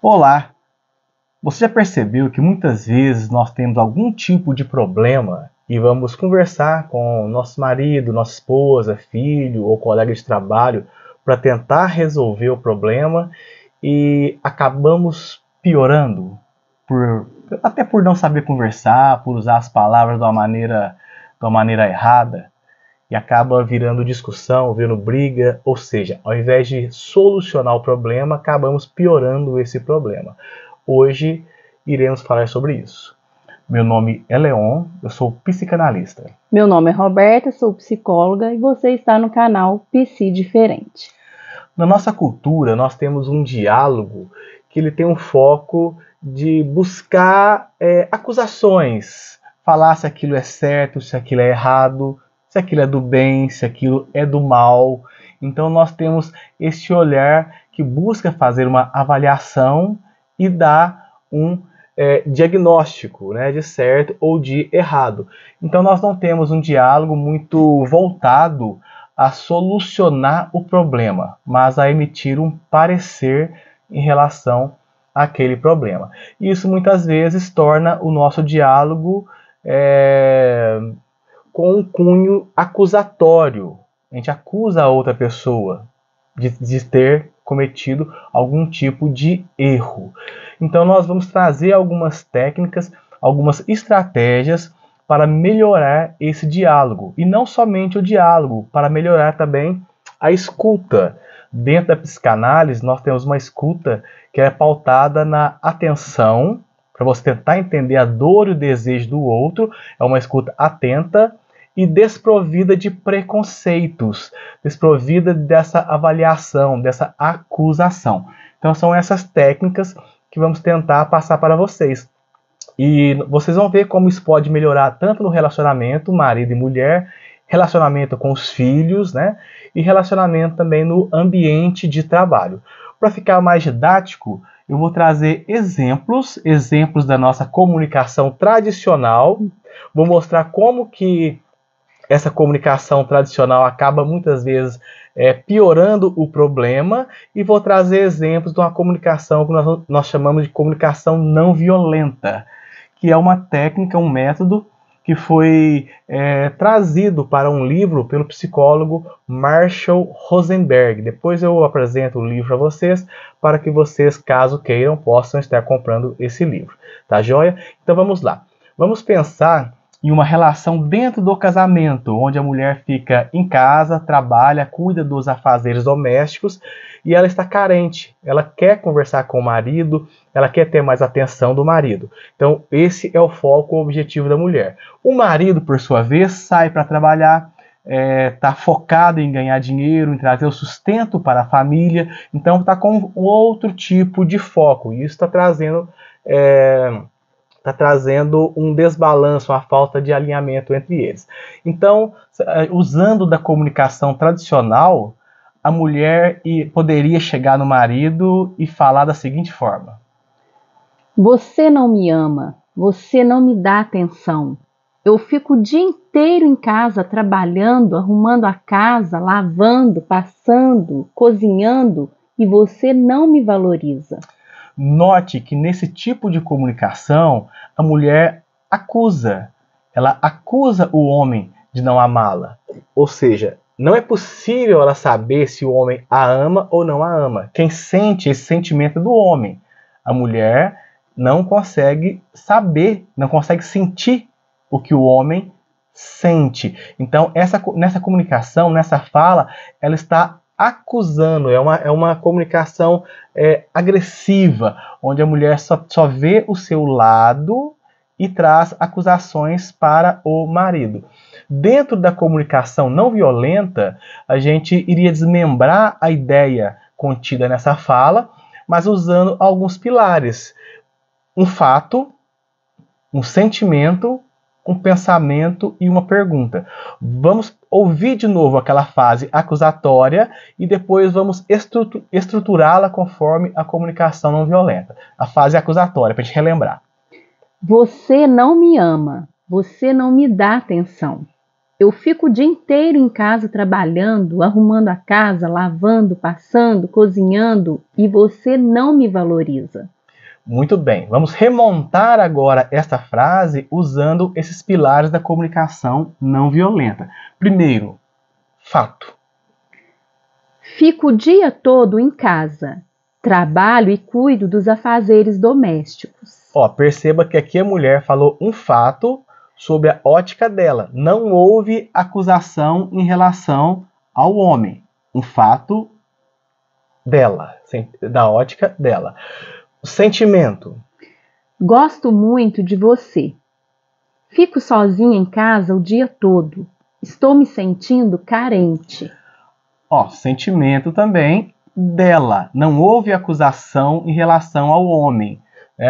Olá! Você já percebeu que muitas vezes nós temos algum tipo de problema e vamos conversar com nosso marido, nossa esposa, filho ou colega de trabalho para tentar resolver o problema e acabamos piorando até por não saber conversar, por usar as palavras de uma maneira errada e acaba virando discussão, virando briga, ou seja, ao invés de solucionar o problema, acabamos piorando esse problema. Hoje iremos falar sobre isso. Meu nome é Leon, eu sou psicanalista. Meu nome é Roberta, sou psicóloga e você está no canal Psi Diferente. Na nossa cultura, nós temos um diálogo que ele tem um foco de buscar acusações, falar se aquilo é certo, se aquilo é errado, se aquilo é do bem, se aquilo é do mal. Então nós temos esse olhar que busca fazer uma avaliação e dar um diagnóstico, né, de certo ou de errado. Então nós não temos um diálogo muito voltado a solucionar o problema, mas a emitir um parecer em relação àquele problema. Isso muitas vezes torna o nosso diálogo com um cunho acusatório. A gente acusa a outra pessoa de ter cometido algum tipo de erro. Então nós vamos trazer algumas técnicas, algumas estratégias para melhorar esse diálogo. E não somente o diálogo, para melhorar também a escuta. Dentro da psicanálise, nós temos uma escuta que é pautada na atenção, para você tentar entender a dor e o desejo do outro. É uma escuta atenta e desprovida de preconceitos, desprovida dessa avaliação, dessa acusação. Então são essas técnicas que vamos tentar passar para vocês. E vocês vão ver como isso pode melhorar tanto no relacionamento, marido e mulher, relacionamento com os filhos, né? E relacionamento também no ambiente de trabalho. Para ficar mais didático, eu vou trazer exemplos da nossa comunicação tradicional. Vou mostrar como que essa comunicação tradicional acaba muitas vezes piorando o problema, e vou trazer exemplos de uma comunicação que nós chamamos de comunicação não violenta, que é uma técnica, um método que foi trazido para um livro pelo psicólogo Marshall Rosenberg. Depois eu apresento o livro para vocês, para que vocês, caso queiram, possam estar comprando esse livro. Tá joia? Então vamos lá. Vamos pensar em uma relação dentro do casamento, onde a mulher fica em casa, trabalha, cuida dos afazeres domésticos e ela está carente. Ela quer conversar com o marido, ela quer ter mais atenção do marido. Então, esse é o foco, o objetivo da mulher. O marido, por sua vez, sai para trabalhar, está focado em ganhar dinheiro, em trazer o sustento para a família, então está com outro tipo de foco. E isso está trazendo um desbalanço, uma falta de alinhamento entre eles. Então, usando da comunicação tradicional, a mulher poderia chegar no marido e falar da seguinte forma: Você não me ama, você não me dá atenção. Eu fico o dia inteiro em casa trabalhando, arrumando a casa, lavando, passando, cozinhando e você não me valoriza. Note que nesse tipo de comunicação, a mulher acusa. Ela acusa o homem de não amá-la. Ou seja, não é possível ela saber se o homem a ama ou não a ama. Quem sente esse sentimento é do homem. A mulher não consegue saber, não consegue sentir o que o homem sente. Então, nessa comunicação, nessa fala, ela está acusando, é uma comunicação agressiva, onde a mulher só vê o seu lado e traz acusações para o marido. Dentro da comunicação não violenta, a gente iria desmembrar a ideia contida nessa fala, mas usando alguns pilares: um fato, um sentimento, um pensamento e uma pergunta. Vamos ouvir de novo aquela fase acusatória e depois vamos estruturá-la conforme a comunicação não violenta. A fase acusatória, para a gente relembrar. Você não me ama, você não me dá atenção. Eu fico o dia inteiro em casa trabalhando, arrumando a casa, lavando, passando, cozinhando e você não me valoriza. Muito bem, vamos remontar agora esta frase usando esses pilares da comunicação não violenta. Primeiro, fato. Fico o dia todo em casa, trabalho e cuido dos afazeres domésticos. Ó, perceba que aqui a mulher falou um fato sobre a ótica dela. Não houve acusação em relação ao homem. Um fato dela, da ótica dela. O sentimento. Gosto muito de você. Fico sozinha em casa o dia todo. Estou me sentindo carente. Ó, sentimento também dela. Não houve acusação em relação ao homem.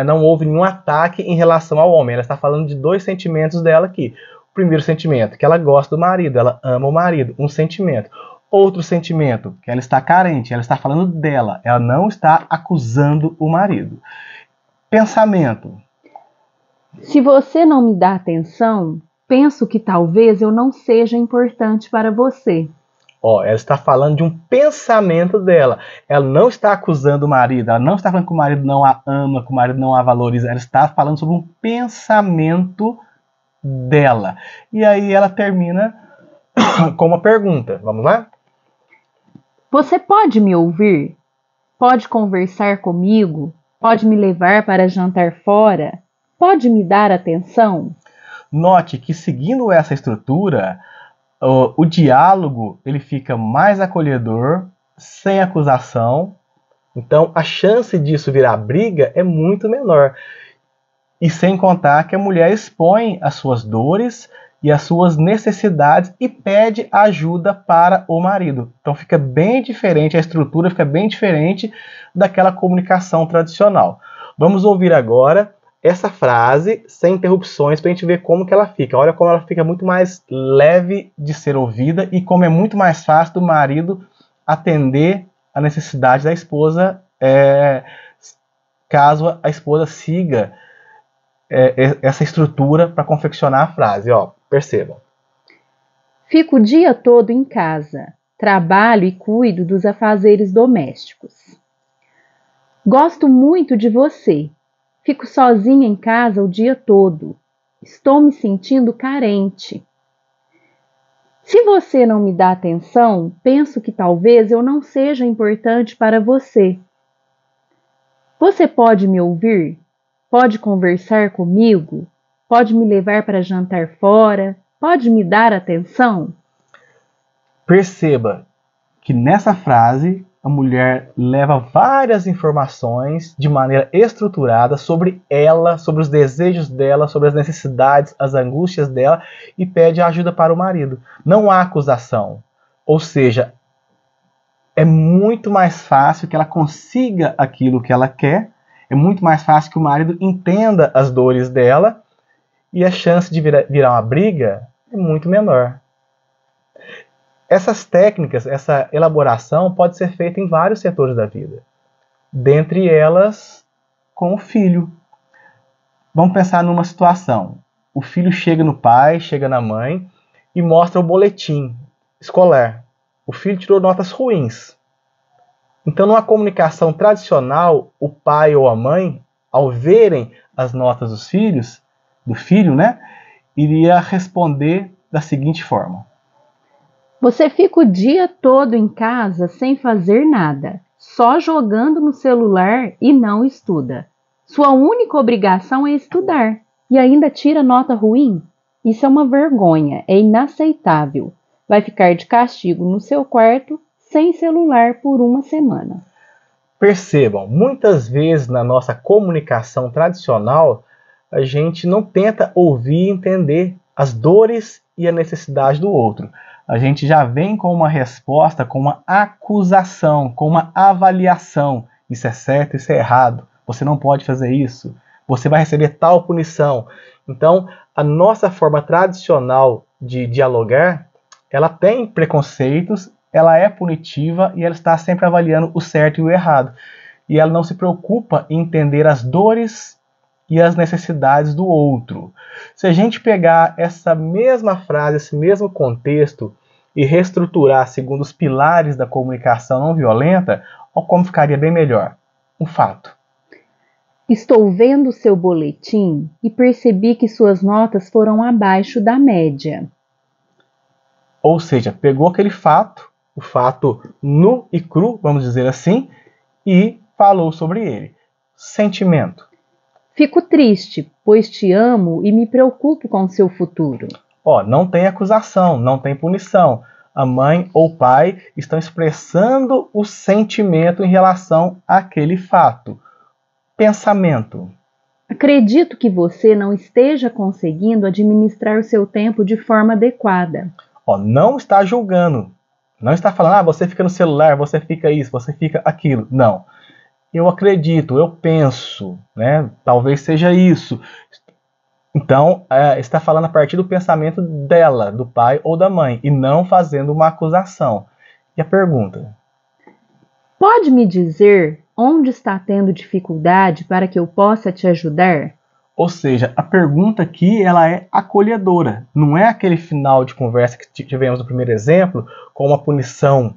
Não houve nenhum ataque em relação ao homem. Ela está falando de dois sentimentos dela aqui. O primeiro sentimento, que ela gosta do marido, ela ama o marido. Um sentimento. Outro sentimento, que ela está carente. Ela está falando dela. Ela não está acusando o marido. Pensamento. Se você não me dá atenção, penso que talvez eu não seja importante para você. Ó, ela está falando de um pensamento dela. Ela não está acusando o marido. Ela não está falando que o marido não a ama, que o marido não a valoriza. Ela está falando sobre um pensamento dela. E aí ela termina com uma pergunta. Vamos lá? Você pode me ouvir? Pode conversar comigo? Pode me levar para jantar fora? Pode me dar atenção? Note que seguindo essa estrutura, o diálogo ele fica mais acolhedor, sem acusação. Então a chance disso virar briga é muito menor. E sem contar que a mulher expõe as suas dores e as suas necessidades e pede ajuda para o marido. Então fica bem diferente, a estrutura fica bem diferente daquela comunicação tradicional. Vamos ouvir agora essa frase sem interrupções para a gente ver como que ela fica. Olha como ela fica muito mais leve de ser ouvida e como é muito mais fácil do marido atender a necessidade da esposa, caso a esposa siga essa estrutura para confeccionar a frase. Ó, percebam. Fico o dia todo em casa, trabalho e cuido dos afazeres domésticos. Gosto muito de você. Fico sozinha em casa o dia todo. Estou me sentindo carente. Se você não me dá atenção, penso que talvez eu não seja importante para você. Você pode me ouvir? Pode conversar comigo? Pode me levar para jantar fora? Pode me dar atenção? Perceba que nessa frase a mulher leva várias informações de maneira estruturada sobre ela, sobre os desejos dela, sobre as necessidades, as angústias dela e pede ajuda para o marido. Não há acusação. Ou seja, é muito mais fácil que ela consiga aquilo que ela quer, é muito mais fácil que o marido entenda as dores dela e a chance de virar uma briga é muito menor. Essas técnicas, essa elaboração pode ser feita em vários setores da vida. Dentre elas, com o filho. Vamos pensar numa situação. O filho chega no pai, chega na mãe e mostra o boletim escolar. O filho tirou notas ruins. Então, numa comunicação tradicional, o pai ou a mãe, ao verem as notas do filho, iria responder da seguinte forma. Você fica o dia todo em casa sem fazer nada, só jogando no celular e não estuda. Sua única obrigação é estudar e ainda tira nota ruim? Isso é uma vergonha, é inaceitável. Vai ficar de castigo no seu quarto sem celular por uma semana. Percebam, muitas vezes na nossa comunicação tradicional, a gente não tenta ouvir e entender as dores e a necessidade do outro. A gente já vem com uma resposta, com uma acusação, com uma avaliação. Isso é certo, isso é errado. Você não pode fazer isso. Você vai receber tal punição. Então, a nossa forma tradicional de dialogar, ela tem preconceitos, ela é punitiva e ela está sempre avaliando o certo e o errado. E ela não se preocupa em entender as dores e as necessidades do outro. Se a gente pegar essa mesma frase, esse mesmo contexto e reestruturar segundo os pilares da comunicação não violenta, olha como ficaria bem melhor. Um fato. Estou vendo seu boletim e percebi que suas notas foram abaixo da média. Ou seja, pegou aquele fato, o fato nu e cru, vamos dizer assim, e falou sobre ele. Sentimento. Fico triste, pois te amo e me preocupo com seu futuro. Não tem acusação, não tem punição. A mãe ou o pai estão expressando o sentimento em relação àquele fato. Pensamento. Acredito que você não esteja conseguindo administrar o seu tempo de forma adequada. Não está julgando. Não está falando, você fica no celular, você fica isso, você fica aquilo. Não. Eu acredito, eu penso, né? Talvez seja isso. Então, está falando a partir do pensamento dela, do pai ou da mãe, e não fazendo uma acusação. E a pergunta? Pode me dizer onde está tendo dificuldade para que eu possa te ajudar? Ou seja, a pergunta aqui ela é acolhedora. Não é aquele final de conversa que tivemos no primeiro exemplo, com uma punição,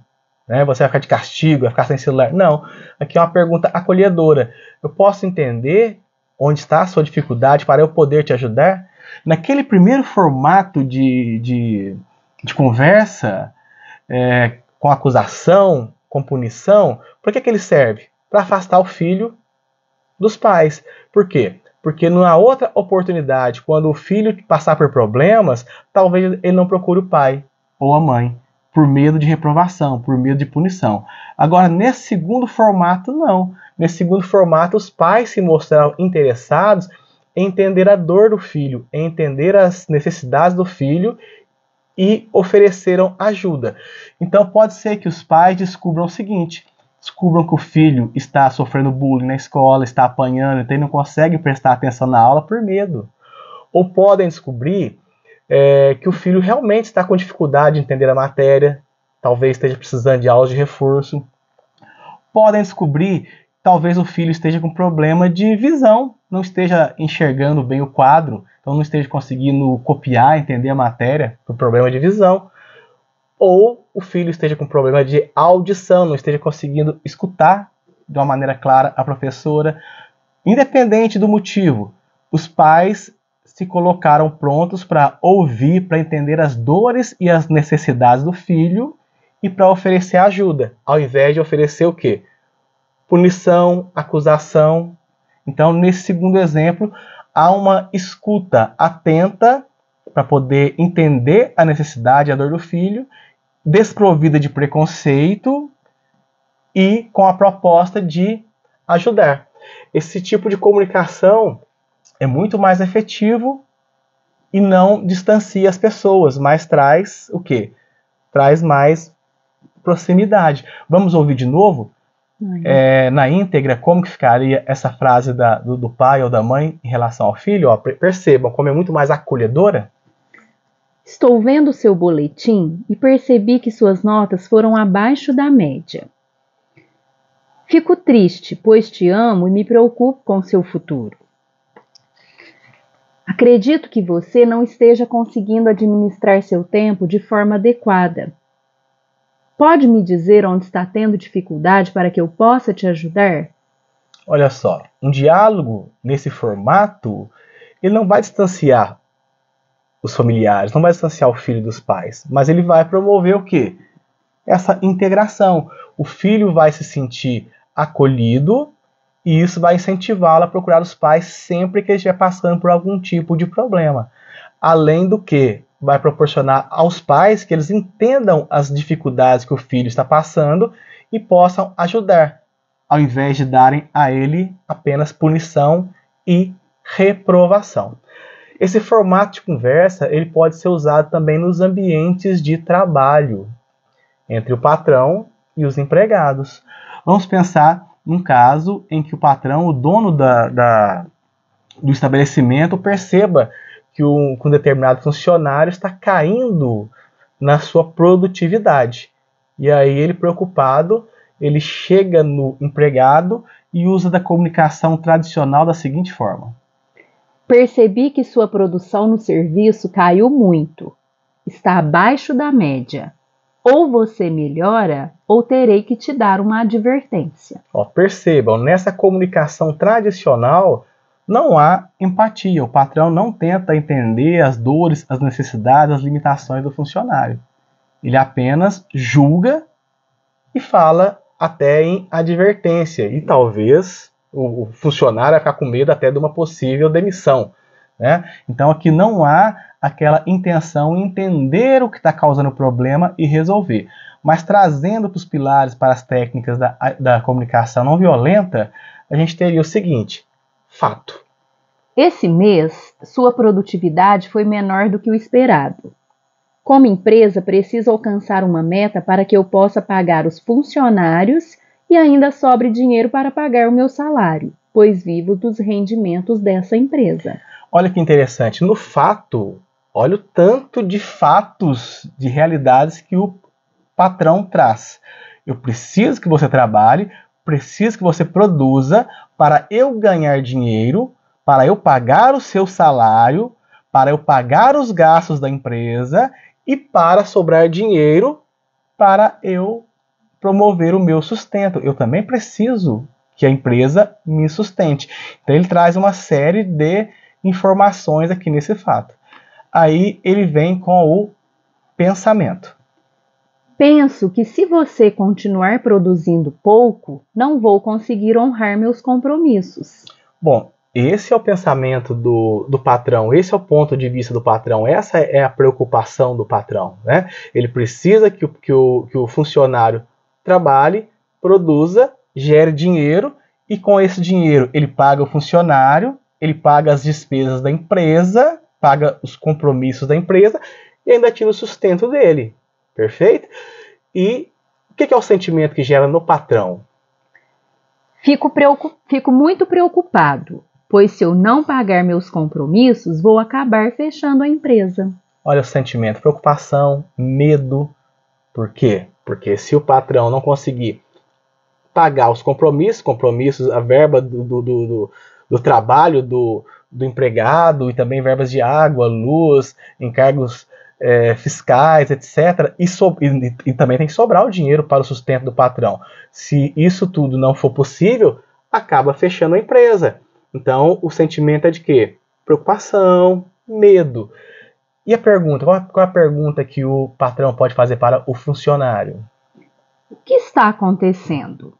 né? Você vai ficar de castigo, vai ficar sem celular. Não, aqui é uma pergunta acolhedora. Eu posso entender onde está a sua dificuldade para eu poder te ajudar? Naquele primeiro formato de conversa, com acusação, com punição, para que ele serve? Para afastar o filho dos pais. Por quê? Porque na outra oportunidade, quando o filho passar por problemas, talvez ele não procure o pai ou a mãe, por medo de reprovação, por medo de punição. Agora, nesse segundo formato, não. Nesse segundo formato, os pais se mostraram interessados em entender a dor do filho, em entender as necessidades do filho e ofereceram ajuda. Então, pode ser que os pais descubram o seguinte: descubram que o filho está sofrendo bullying na escola, está apanhando, então ele não consegue prestar atenção na aula por medo. Ou podem descobrir que o filho realmente está com dificuldade de entender a matéria, talvez esteja precisando de aulas de reforço. Podem descobrir que talvez o filho esteja com problema de visão, não esteja enxergando bem o quadro, então não esteja conseguindo copiar, entender a matéria por problema de visão. Ou o filho esteja com problema de audição, não esteja conseguindo escutar de uma maneira clara a professora. Independente do motivo, os pais se colocaram prontos para ouvir, para entender as dores e as necessidades do filho e para oferecer ajuda, ao invés de oferecer o quê? Punição, acusação. Então, nesse segundo exemplo, há uma escuta atenta para poder entender a necessidade, a dor do filho, desprovida de preconceito e com a proposta de ajudar. Esse tipo de comunicação é muito mais efetivo e não distancia as pessoas, mas traz o quê? Traz mais proximidade. Vamos ouvir de novo? Na íntegra, como que ficaria essa frase do pai ou da mãe em relação ao filho? Percebam como é muito mais acolhedora. Estou vendo seu boletim e percebi que suas notas foram abaixo da média. Fico triste, pois te amo e me preocupo com seu futuro. Acredito que você não esteja conseguindo administrar seu tempo de forma adequada. Pode me dizer onde está tendo dificuldade para que eu possa te ajudar? Olha só, um diálogo nesse formato, ele não vai distanciar os familiares, não vai distanciar o filho dos pais, mas ele vai promover o quê? Essa integração. O filho vai se sentir acolhido e isso vai incentivá-lo a procurar os pais sempre que ele estiver passando por algum tipo de problema. Além do que, vai proporcionar aos pais que eles entendam as dificuldades que o filho está passando e possam ajudar, ao invés de darem a ele apenas punição e reprovação. Esse formato de conversa ele pode ser usado também nos ambientes de trabalho, entre o patrão e os empregados. Vamos pensar num caso em que o patrão, o dono do estabelecimento, perceba que um determinado funcionário está caindo na sua produtividade. E aí ele, preocupado, ele chega no empregado e usa da comunicação tradicional da seguinte forma: Percebi que sua produção no serviço caiu muito. Está abaixo da média. Ou você melhora, ou terei que te dar uma advertência. Ó, percebam, nessa comunicação tradicional não há empatia. O patrão não tenta entender as dores, as necessidades, as limitações do funcionário. Ele apenas julga e fala até em advertência. E talvez o funcionário vai ficar com medo até de uma possível demissão, né? Então aqui não há aquela intenção em entender o que está causando o problema e resolver. Mas trazendo para os pilares, para as técnicas da comunicação não violenta, a gente teria o seguinte: fato. Esse mês, sua produtividade foi menor do que o esperado. Como empresa, preciso alcançar uma meta para que eu possa pagar os funcionários e ainda sobre dinheiro para pagar o meu salário, pois vivo dos rendimentos dessa empresa. Olha que interessante. No fato, olha o tanto de fatos, de realidades que o patrão traz. Eu preciso que você trabalhe, preciso que você produza para eu ganhar dinheiro, para eu pagar o seu salário, para eu pagar os gastos da empresa e para sobrar dinheiro para eu promover o meu sustento. Eu também preciso que a empresa me sustente. Então ele traz uma série de informações aqui nesse fato. Aí ele vem com o pensamento. Penso que se você continuar produzindo pouco, não vou conseguir honrar meus compromissos. Bom, esse é o pensamento do patrão, esse é o ponto de vista do patrão, essa é a preocupação do patrão, né? Ele precisa que o funcionário trabalhe, produza, gere dinheiro e com esse dinheiro ele paga o funcionário, ele paga as despesas da empresa, paga os compromissos da empresa e ainda tira o sustento dele. Perfeito? E o que é o sentimento que gera no patrão? Fico muito preocupado, pois se eu não pagar meus compromissos, vou acabar fechando a empresa. Olha o sentimento, preocupação, medo. Por quê? Porque se o patrão não conseguir pagar os compromissos, a verba do trabalho do empregado e também verbas de água, luz, encargos fiscais, etc. E também tem que sobrar o dinheiro para o sustento do patrão. Se isso tudo não for possível, acaba fechando a empresa. Então, o sentimento é de quê? Preocupação, medo. E a pergunta? Qual é a pergunta que o patrão pode fazer para o funcionário? O que está acontecendo?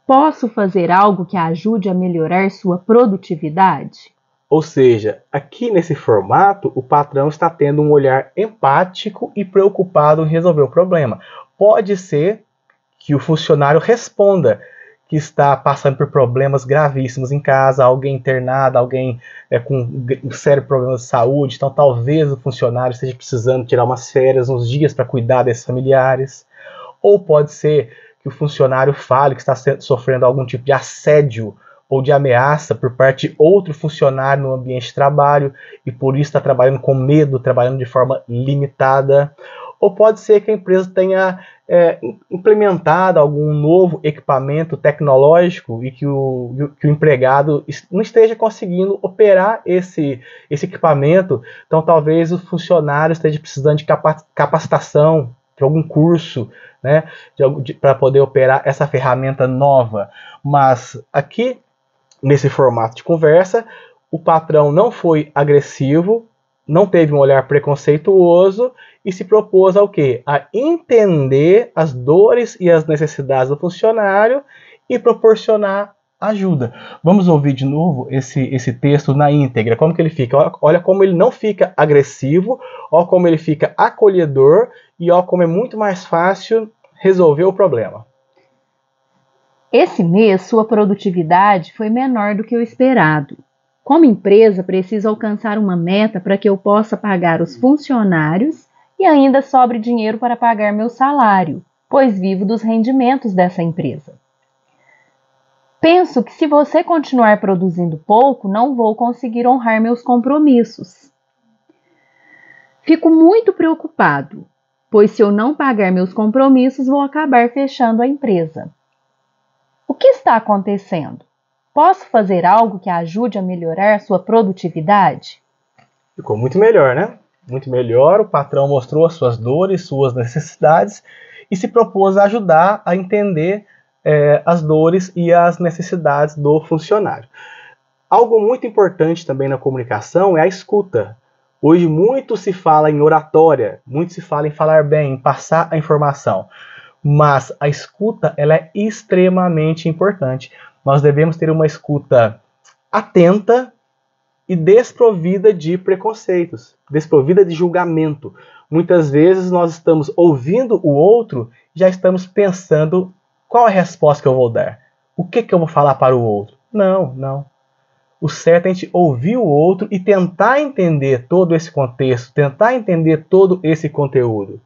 Posso fazer algo que ajude a melhorar sua produtividade? Ou seja, aqui nesse formato, o patrão está tendo um olhar empático e preocupado em resolver o problema. Pode ser que o funcionário responda que está passando por problemas gravíssimos em casa, alguém internado, alguém com um sério problema de saúde, então talvez o funcionário esteja precisando tirar umas férias, uns dias para cuidar desses familiares. Ou pode ser que o funcionário fale que está sofrendo algum tipo de assédio ou de ameaça por parte de outro funcionário no ambiente de trabalho e por isso está trabalhando com medo, trabalhando de forma limitada. Ou pode ser que a empresa tenha implementado algum novo equipamento tecnológico e que o empregado não esteja conseguindo operar esse equipamento. Então talvez o funcionário esteja precisando de capacitação, de algum curso, né, para poder operar essa ferramenta nova. Mas aqui, nesse formato de conversa, o patrão não foi agressivo, não teve um olhar preconceituoso e se propôs ao quê? A entender as dores e as necessidades do funcionário e proporcionar ajuda. Vamos ouvir de novo esse texto na íntegra. Como que ele fica? Olha como ele não fica agressivo, olha como ele fica acolhedor e olha como é muito mais fácil resolver o problema. Esse mês, sua produtividade foi menor do que o esperado. Como empresa, preciso alcançar uma meta para que eu possa pagar os funcionários e ainda sobre dinheiro para pagar meu salário, pois vivo dos rendimentos dessa empresa. Penso que se você continuar produzindo pouco, não vou conseguir honrar meus compromissos. Fico muito preocupado, pois se eu não pagar meus compromissos, vou acabar fechando a empresa. O que está acontecendo? Posso fazer algo que ajude a melhorar sua produtividade? Ficou muito melhor, né? Muito melhor. O patrão mostrou as suas dores, suas necessidades e se propôs a ajudar a entender as dores e as necessidades do funcionário. Algo muito importante também na comunicação é a escuta. Hoje muito se fala em oratória, muito se fala em falar bem, em passar a informação. Mas a escuta ela é extremamente importante. Nós devemos ter uma escuta atenta e desprovida de preconceitos, desprovida de julgamento. Muitas vezes nós estamos ouvindo o outro e já estamos pensando qual é a resposta que eu vou dar. O que eu vou falar para o outro? Não. O certo é a gente ouvir o outro e tentar entender todo esse contexto, tentar entender todo esse conteúdo.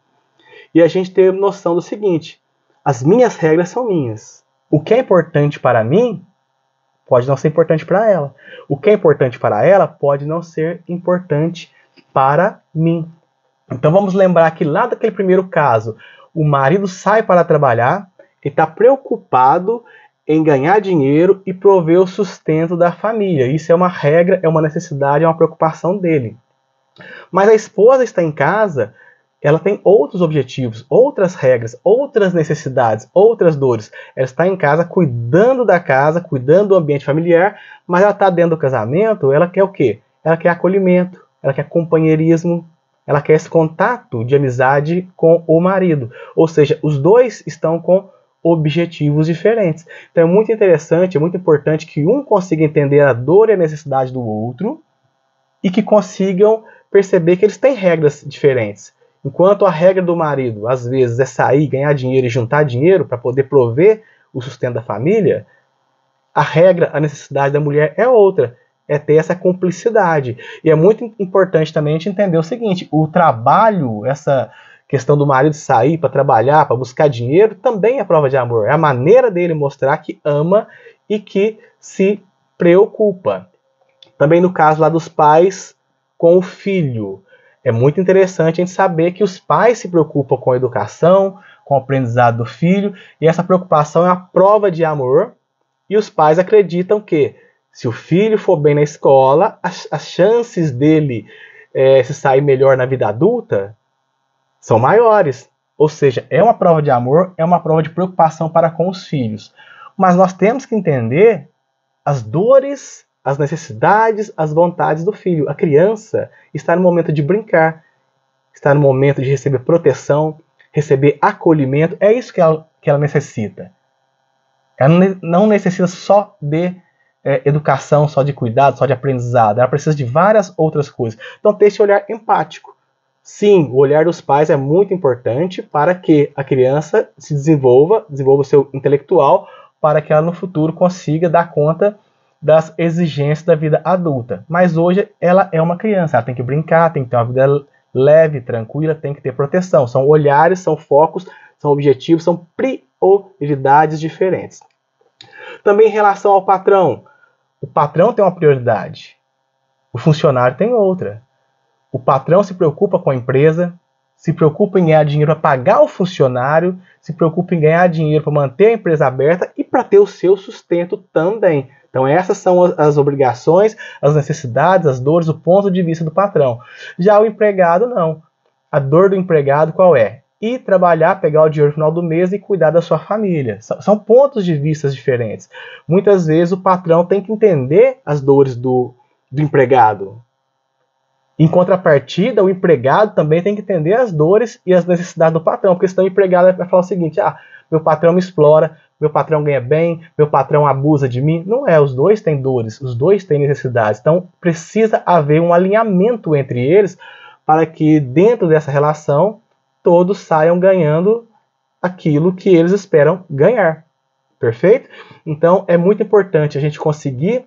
E a gente ter noção do seguinte: as minhas regras são minhas. O que é importante para mim pode não ser importante para ela. O que é importante para ela pode não ser importante para mim. Então vamos lembrar que lá daquele primeiro caso, o marido sai para trabalhar e está preocupado em ganhar dinheiro e prover o sustento da família. Isso é uma regra, é uma necessidade, é uma preocupação dele. Mas a esposa está em casa, ela tem outros objetivos, outras regras, outras necessidades, outras dores. Ela está em casa cuidando da casa, cuidando do ambiente familiar, mas ela está dentro do casamento, ela quer o quê? Ela quer acolhimento, ela quer companheirismo, ela quer esse contato de amizade com o marido. Ou seja, os dois estão com objetivos diferentes. Então é muito interessante, é muito importante que um consiga entender a dor e a necessidade do outro e que consigam perceber que eles têm regras diferentes. Enquanto a regra do marido, às vezes, é sair, ganhar dinheiro e juntar dinheiro para poder prover o sustento da família, a regra, a necessidade da mulher é outra, é ter essa cumplicidade. E é muito importante também a gente entender o seguinte: o trabalho, essa questão do marido sair para trabalhar, para buscar dinheiro, também é prova de amor. É a maneira dele mostrar que ama e que se preocupa. Também no caso lá dos pais com o filho. É muito interessante a gente saber que os pais se preocupam com a educação, com o aprendizado do filho, e essa preocupação é uma prova de amor, e os pais acreditam que se o filho for bem na escola, as chances dele se sair melhor na vida adulta são maiores. Ou seja, é uma prova de amor, é uma prova de preocupação para com os filhos. Mas nós temos que entender as dores, as necessidades, as vontades do filho. A criança está no momento de brincar, está no momento de receber proteção, receber acolhimento. É isso que ela necessita. Ela não necessita só de educação, só de cuidado, só de aprendizado. Ela precisa de várias outras coisas. Então, ter esse olhar empático. Sim, o olhar dos pais é muito importante para que a criança se desenvolva o seu intelectual, para que ela no futuro consiga dar conta das exigências da vida adulta. Mas hoje ela é uma criança, ela tem que brincar, tem que ter uma vida leve, tranquila, tem que ter proteção. São olhares, são focos, são objetivos, são prioridades diferentes. Também em relação ao patrão. O patrão tem uma prioridade, o funcionário tem outra. O patrão se preocupa com a empresa, se preocupa em ganhar dinheiro para pagar o funcionário, se preocupa em ganhar dinheiro para manter a empresa aberta e para ter o seu sustento também. Então essas são as obrigações, as necessidades, as dores, o ponto de vista do patrão. Já o empregado não. A dor do empregado qual é? Ir trabalhar, pegar o dinheiro no final do mês e cuidar da sua família. São pontos de vista diferentes. Muitas vezes o patrão tem que entender as dores do empregado. Em contrapartida, o empregado também tem que entender as dores e as necessidades do patrão, porque senão o empregado vai falar o seguinte: meu patrão me explora, meu patrão ganha bem, meu patrão abusa de mim. Não é, os dois têm dores, os dois têm necessidades. Então precisa haver um alinhamento entre eles para que dentro dessa relação todos saiam ganhando aquilo que eles esperam ganhar. Perfeito? Então é muito importante a gente conseguir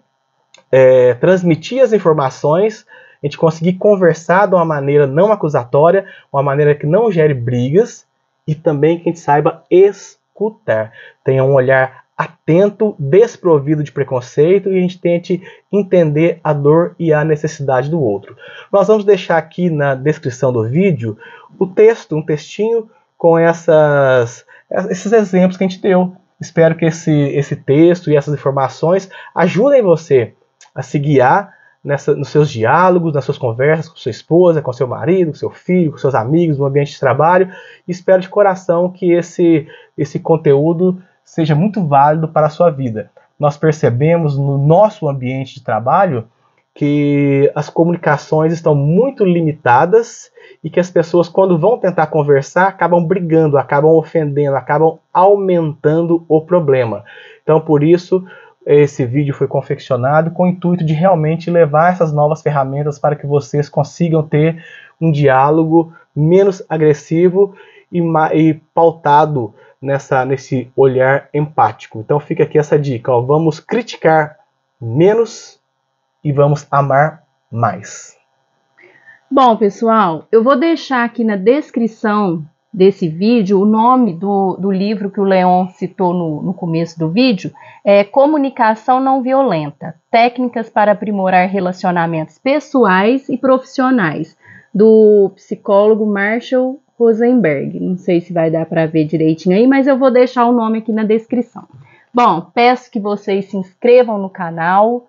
transmitir as informações, a gente conseguir conversar de uma maneira não acusatória, uma maneira que não gere brigas, e também que a gente saiba escutar. Tenha um olhar atento, desprovido de preconceito, e a gente tente entender a dor e a necessidade do outro. Nós vamos deixar aqui na descrição do vídeo o texto, um textinho com esses exemplos que a gente deu. Espero que esse texto e essas informações ajudem você a se guiar nos seus diálogos, nas suas conversas com sua esposa, com seu marido, com seu filho, com seus amigos, no ambiente de trabalho. E espero de coração que esse conteúdo seja muito válido para a sua vida. Nós percebemos no nosso ambiente de trabalho que as comunicações estão muito limitadas e que as pessoas, quando vão tentar conversar, acabam brigando, acabam ofendendo, acabam aumentando o problema. Então, por isso, esse vídeo foi confeccionado com o intuito de realmente levar essas novas ferramentas para que vocês consigam ter um diálogo menos agressivo e pautado nesse olhar empático. Então fica aqui essa dica, ó, vamos criticar menos e vamos amar mais. Bom, pessoal, eu vou deixar aqui na descrição desse vídeo o nome do livro que o Leon citou no começo do vídeo, é Comunicação Não Violenta, Técnicas para Aprimorar Relacionamentos Pessoais e Profissionais, do psicólogo Marshall Rosenberg. Não sei se vai dar para ver direitinho aí, mas eu vou deixar o nome aqui na descrição. Bom, peço que vocês se inscrevam no canal,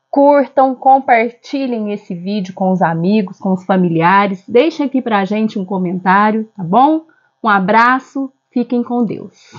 curtam, compartilhem esse vídeo com os amigos, com os familiares. Deixem aqui pra gente um comentário, tá bom? Um abraço, fiquem com Deus.